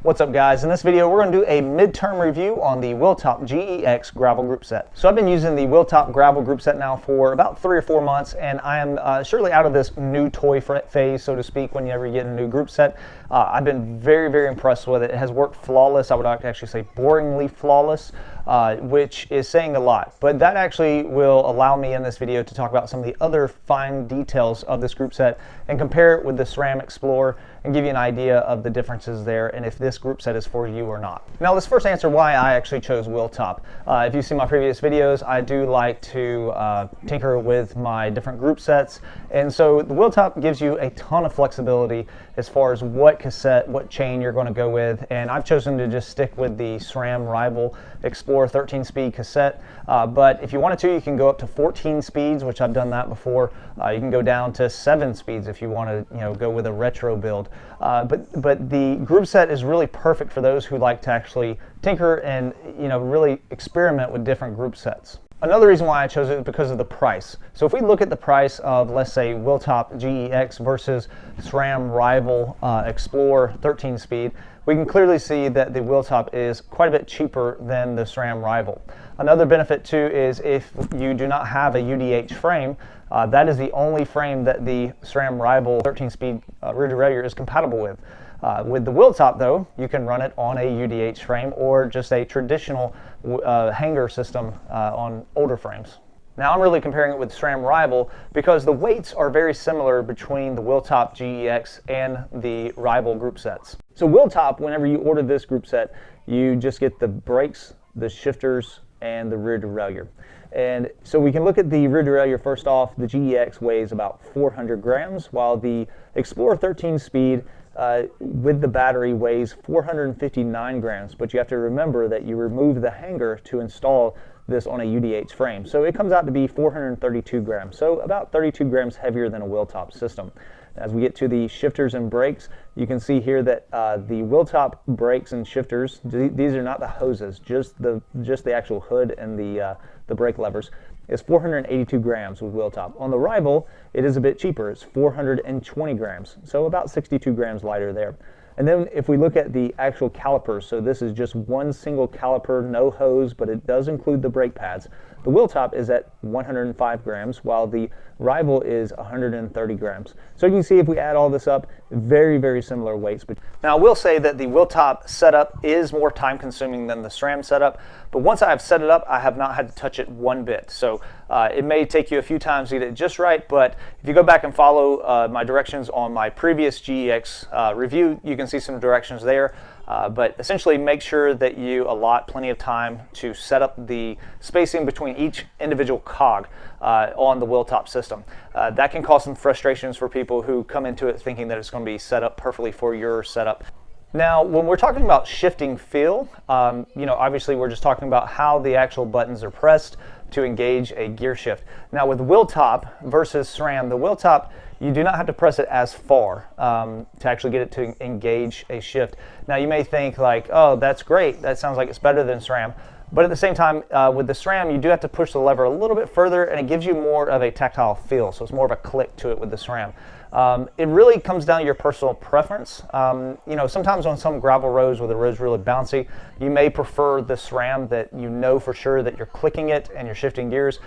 What's up guys? In this video we're going to do a midterm review on the Wheeltop GeX gravel group set. So I've been using the Wheeltop gravel group set now for about 3 or 4 months, and I am surely out of this new toy phase, so to speak, whenever you get a new group set. I've been very impressed with it. It has worked flawless. I would actually say boringly flawless, which is saying a lot. But that actually will allow me in this video to talk about some of the other fine details of this group set and compare it with the SRAM XPLR and give you an idea of the differences there and if this group set is for you or not. Now let's first answer why I actually chose Wheeltop. If you've seen my previous videos, I do like to tinker with my different group sets, and so the Wheeltop gives you a ton of flexibility as far as what cassette, what chain you're going to go with, and I've chosen to just stick with the SRAM rival XPLR 13-speed cassette, but if you wanted to, you can go up to 14 speeds, which I've done that before. You can go down to 7 speeds if you want to, go with a retro build. But the group set is really perfect for those who like to actually tinker and really experiment with different group sets. Another reason why I chose it is because of the price. So if we look at the price of, let's say, Wheeltop GeX versus SRAM rival XPLR 13-speed, we can clearly see that the Wheeltop is quite a bit cheaper than the SRAM rival. Another benefit too is if you do not have a UDH frame, that is the only frame that the SRAM rival 13-speed rear derailleur is compatible with. With the Wheeltop though, you can run it on a UDH frame or just a traditional hanger system on older frames. Now I'm really comparing it with SRAM rival because the weights are very similar between the Wheeltop GeX and the rival group sets. So Wheeltop, whenever you order this group set, you just get the brakes, the shifters, and the rear derailleur. And so we can look at the rear derailleur first off. The GeX weighs about 400 grams, while the XPLR 13-speed with the battery weighs 459 grams, but you have to remember that you remove the hanger to install this on a UDH frame. So it comes out to be 432 grams, so about 32 grams heavier than a Wheeltop system. As we get to the shifters and brakes, you can see here that the Wheeltop brakes and shifters, these are not the hoses, just the actual hood and the brake levers, is 482 grams with Wheeltop. On the rival, it is a bit cheaper. It's 420 grams, so about 62 grams lighter there. And then if we look at the actual calipers, so this is just one single caliper, no hose, but it does include the brake pads. The Wheeltop is at 105 grams, while the rival is 130 grams. So you can see if we add all this up, very similar weights. Now I will say that the Wheeltop setup is more time consuming than the SRAM setup, but once I have set it up, I have not had to touch it one bit. So it may take you a few times to get it just right, but if you go back and follow my directions on my previous GeX review, you can see some directions there. But essentially make sure that you allot plenty of time to set up the spacing between each individual cog on the Wheeltop system. That can cause some frustrations for people who come into it thinking that it's going to be set up perfectly for your setup. Now, when we're talking about shifting feel, obviously we're just talking about how the actual buttons are pressed to engage a gear shift. Now with Wheeltop versus SRAM, the Wheeltop, you do not have to press it as far to actually get it to engage a shift. Now you may think like, oh, that's great, that sounds like it's better than SRAM. But at the same time, with the SRAM, you do have to push the lever a little bit further, and it gives you more of a tactile feel, so it's more of a click to it with the SRAM. It really comes down to your personal preference. Sometimes on some gravel roads where the road's really bouncy, you may prefer the SRAM that you know for sure that you're clicking it and you're shifting gears.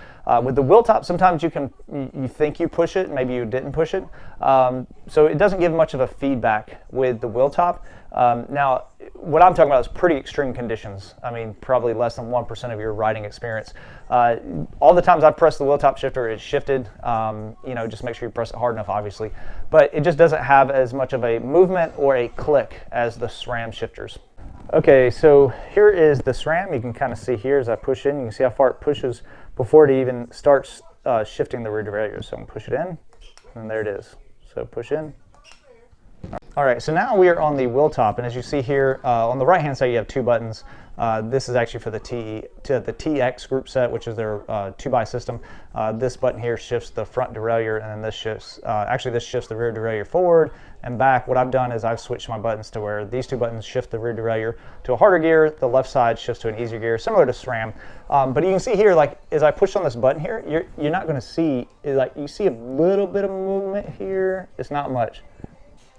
With the Wheeltop, sometimes you think you push it, maybe you didn't push it. So it doesn't give much of a feedback with the Wheeltop. Now, what I'm talking about is pretty extreme conditions. I mean, probably less than 1% of your riding experience. All the times I've pressed the Wheeltop shifter, it's shifted. Just make sure you press it hard enough, obviously. But it just doesn't have as much of a movement or a click as the SRAM shifters. Okay, so here is the SRAM. You can kind of see here as I push in, you can see how far it pushes before it even starts shifting the rear derailleur. So I'm going to push it in, and there it is. So push in. All right, so now we are on the Wheeltop, and as you see here, on the right-hand side, you have 2 buttons. This is actually for the TX group set, which is their 2x system. This button here shifts the front derailleur, and then this shifts, this shifts the rear derailleur forward and back. What I've done is I've switched my buttons to where these 2 buttons shift the rear derailleur to a harder gear, the left side shifts to an easier gear, similar to SRAM. But you can see here, like, as I push on this button here, you're not gonna see, like, you see a little bit of movement here. It's not much.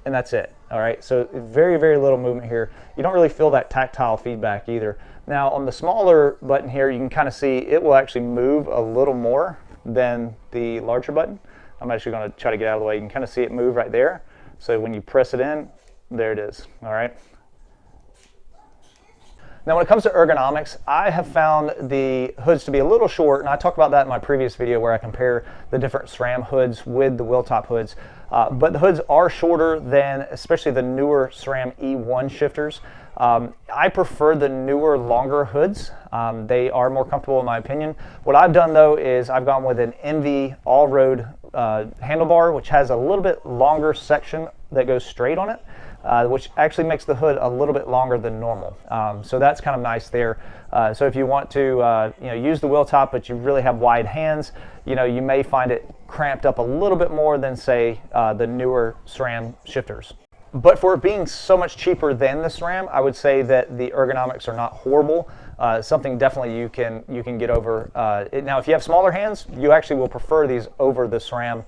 And that's it. All right, so very, very little movement here. You don't really feel that tactile feedback either. Now on the smaller button here, you can kind of see it will actually move a little more than the larger button. I'm actually going to try to get out of the way. You can kind of see it move right there. So when you press it in, there it is. All right. Now when it comes to ergonomics, I have found the hoods to be a little short, and I talked about that in my previous video where I compare the different SRAM hoods with the Wheeltop hoods. But the hoods are shorter than especially the newer SRAM E1 shifters. I prefer the newer, longer hoods. They are more comfortable in my opinion. What I've done though is I've gone with an MV all-road handlebar, which has a little bit longer section that goes straight on it. Which actually makes the hood a little bit longer than normal. So that's kind of nice there. So if you want to use the Wheeltop, but you really have wide hands, you may find it cramped up a little bit more than say the newer SRAM shifters. But for it being so much cheaper than the SRAM, I would say that the ergonomics are not horrible. Something definitely you can get over. Now, if you have smaller hands, you actually will prefer these over the SRAM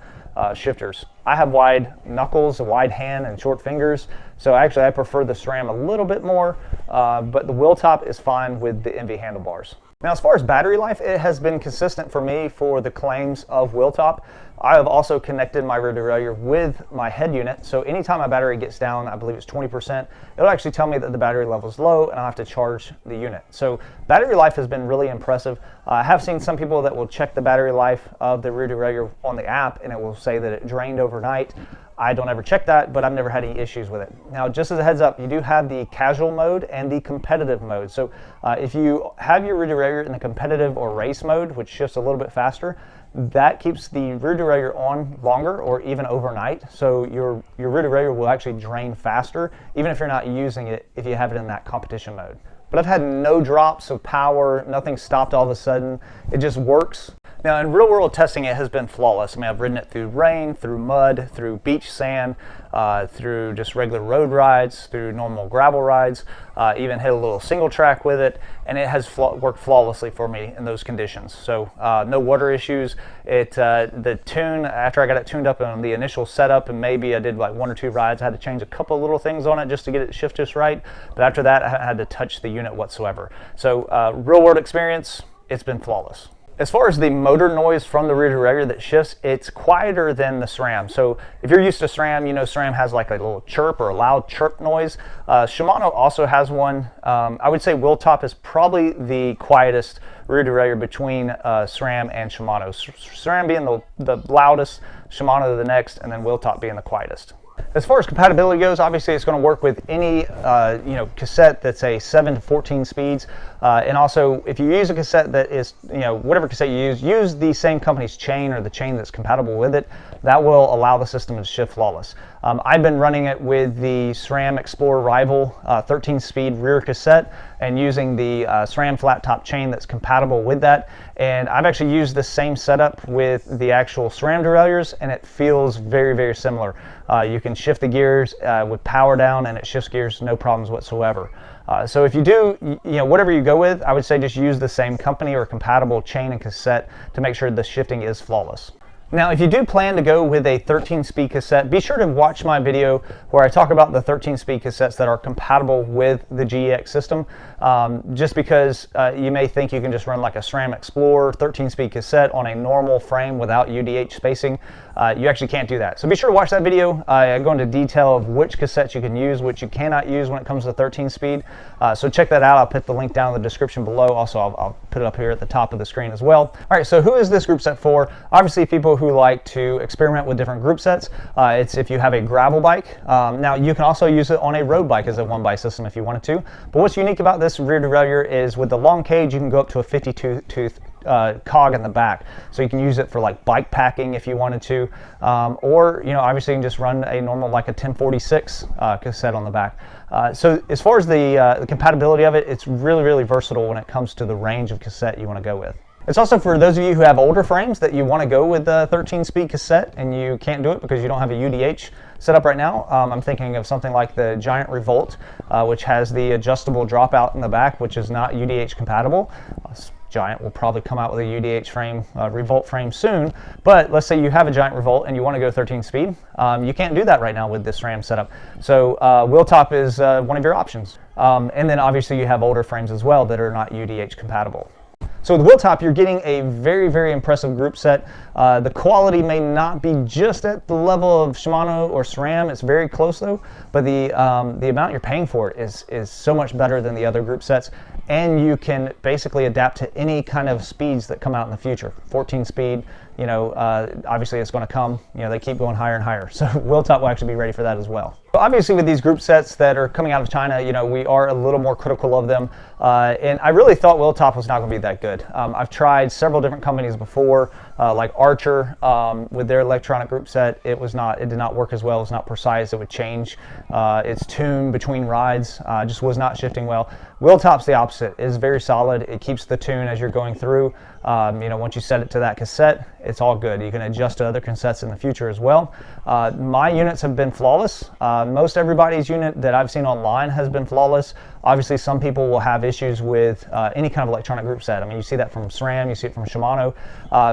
shifters. I have wide knuckles, a wide hand, and short fingers, so actually I prefer the SRAM a little bit more, but the Wheeltop is fine with the MV handlebars. Now, as far as battery life, it has been consistent for me for the claims of Wheeltop. I have also connected my rear derailleur with my head unit, so anytime my battery gets down, I believe it's 20%, it'll actually tell me that the battery level is low and I'll have to charge the unit. So battery life has been really impressive. I have seen some people that will check the battery life of the rear derailleur on the app and it will say that it drained overnight. I don't ever check that, but I've never had any issues with it. Now, just as a heads up, you do have the casual mode and the competitive mode. So if you have your rear derailleur in the competitive or race mode, which shifts a little bit faster, that keeps the rear derailleur on longer or even overnight. So your rear derailleur will actually drain faster, even if you're not using it, if you have it in that competition mode. But I've had no drops of power, nothing stopped all of a sudden. It just works. Now, in real world testing, it has been flawless. I mean, I've ridden it through rain, through mud, through beach sand, through just regular road rides, through normal gravel rides, even hit a little single track with it, and it has worked flawlessly for me in those conditions. So no water issues. The tune, after I got it tuned up on the initial setup, and maybe I did like 1 or 2 rides, I had to change a couple of little things on it just to get it shift just right. But after that, I haven't had to touch the unit whatsoever. So real world experience, it's been flawless. As far as the motor noise from the rear derailleur that shifts, it's quieter than the SRAM. So if you're used to SRAM, you know SRAM has like a little chirp or a loud chirp noise. Shimano also has one. I would say Wheeltop is probably the quietest rear derailleur between SRAM and Shimano. SRAM being the loudest, Shimano the next, and then Wheeltop being the quietest. As far as compatibility goes, obviously it's going to work with any cassette that's a 7 to 14 speeds, and also if you use a cassette that is whatever cassette you use the same company's chain or the chain that's compatible with it. That will allow the system to shift flawless. I've been running it with the SRAM XPLR Rival 13-speed rear cassette and using the SRAM flat top chain that's compatible with that. And I've actually used the same setup with the actual SRAM derailleurs, and it feels very, very similar. You can shift the gears with power down, and it shifts gears no problems whatsoever. So if you do, whatever you go with, I would say just use the same company or compatible chain and cassette to make sure the shifting is flawless. Now, if you do plan to go with a 13-speed cassette, be sure to watch my video where I talk about the 13-speed cassettes that are compatible with the GeX system. Just because you may think you can just run like a SRAM XPLR 13-speed cassette on a normal frame without UDH spacing. You actually can't do that. So be sure to watch that video. I go into detail of which cassettes you can use, which you cannot use when it comes to 13-speed. So check that out. I'll put the link down in the description below. Also, I'll put it up here at the top of the screen as well. All right, so who is this group set for? Obviously, people who like to experiment with different group sets. It's if you have a gravel bike. Now, you can also use it on a road bike as a one-bike system if you wanted to. But what's unique about this rear derailleur is with the long cage, you can go up to a 52-tooth cog in the back, so you can use it for like bike packing if you wanted to, or obviously you can just run a normal like a 1046 cassette on the back. So as far as the compatibility of it, it's really, really versatile when it comes to the range of cassette you want to go with. It's also for those of you who have older frames that you want to go with the 13-speed cassette and you can't do it because you don't have a UDH set up right now. I'm thinking of something like the Giant Revolt, which has the adjustable dropout in the back, which is not UDH compatible. Giant will probably come out with a UDH frame, revolt frame soon, but let's say you have a Giant revolt and you want to go 13 speed. You can't do that right now with this SRAM setup. So Wheeltop is one of your options. And then obviously you have older frames as well that are not UDH compatible. So with Wheeltop, you're getting a very, very impressive group set. The quality may not be just at the level of Shimano or SRAM. It's very close though, but the amount you're paying for it is so much better than the other group sets. And you can basically adapt to any kind of speeds that come out in the future. 14 speed, you know, obviously it's going to come. You know, they keep going higher and higher. So Wheeltop will actually be ready for that as well. But obviously with these group sets that are coming out of China, you know, we are a little more critical of them. And I really thought Wheeltop was not going to be that good. I've tried several different companies before, like Archer, with their electronic group set. It did not work as well. It was not precise. It would change its tune between rides. Just was not shifting well. Wheeltop's the opposite. It is very solid. It keeps the tune as you're going through. You know, once you set it to that cassette, it's all good. You can adjust to other cassettes in the future as well. My units have been flawless. Most everybody's unit that I've seen online has been flawless. Obviously, some people will have issues with any kind of electronic group set. I mean, you see that from SRAM, you see it from Shimano.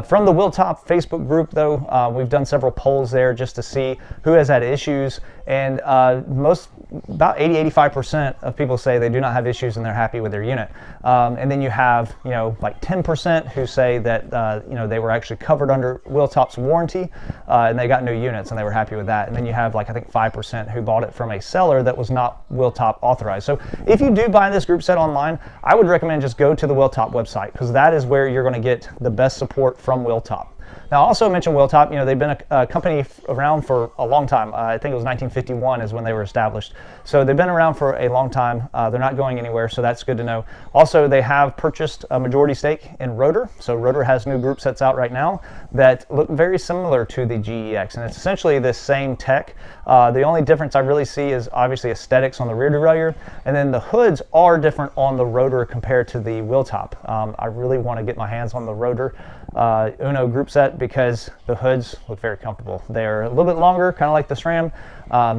From the Wheeltop Facebook group, though, we've done several polls there just to see who has had issues. And about 80–85% of people say they do not have issues and they're happy with their unit. And then you have, you know, like 10% who say that, you know, they were actually covered under Wheeltop's warranty and they got new units and they were happy with that. And then you have like, I think 5% who bought it from a seller that was not Wheeltop authorized. So if you do buy this group set online, I would recommend just go to the Wheeltop website because that is where you're going to get the best support from Wheeltop. Now, I also mentioned Wheeltop. You know, they've been a company around for a long time. I think it was 1951 is when they were established. So they've been around for a long time. They're not going anywhere, so that's good to know. Also, they have purchased a majority stake in Rotor. So Rotor has new group sets out right now that look very similar to the GEX, and it's essentially the same tech. The only difference I really see is obviously aesthetics on the rear derailleur, and then the hoods are different on the Rotor compared to the Wheeltop. I really want to get my hands on the Rotor Uno group set because the hoods look very comfortable. They're a little bit longer, kind of like the SRAM.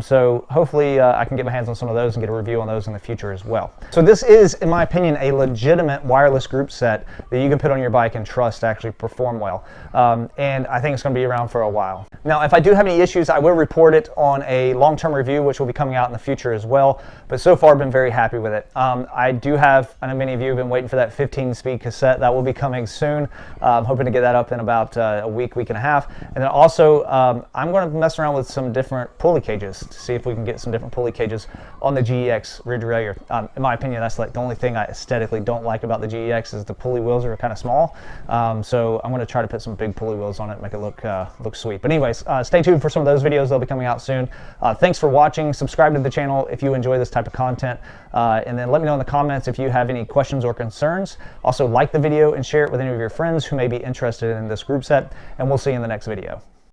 So hopefully I can get my hands on some of those and get a review on those in the future as well. So this is, in my opinion, a legitimate wireless group set that you can put on your bike and trust to actually perform well. And I think it's going to be around for a while. Now, if I do have any issues, I will report it on a long-term review, which will be coming out in the future as well. But so far, I've been very happy with it. I do have, I know many of you have been waiting for that 15-speed cassette. That will be coming soon. I'm hoping to get that up in about a week and a half. And then also, I'm going to mess around with some different pulley cages to see if we can get some different pulley cages on the GEX rear derailleur. In my opinion, that's like the only thing I aesthetically don't like about the GEX is the pulley wheels are kind of small. So I'm going to try to put some big pulley wheels on it and make it look sweet. But anyways, stay tuned for some of those videos. They'll be coming out soon. Thanks for watching. Subscribe to the channel if you enjoy this type of content. And then let me know in the comments if you have any questions or concerns. Also, like the video and share it with any of your friends who may be interested in this group set. And we'll see you in the next video.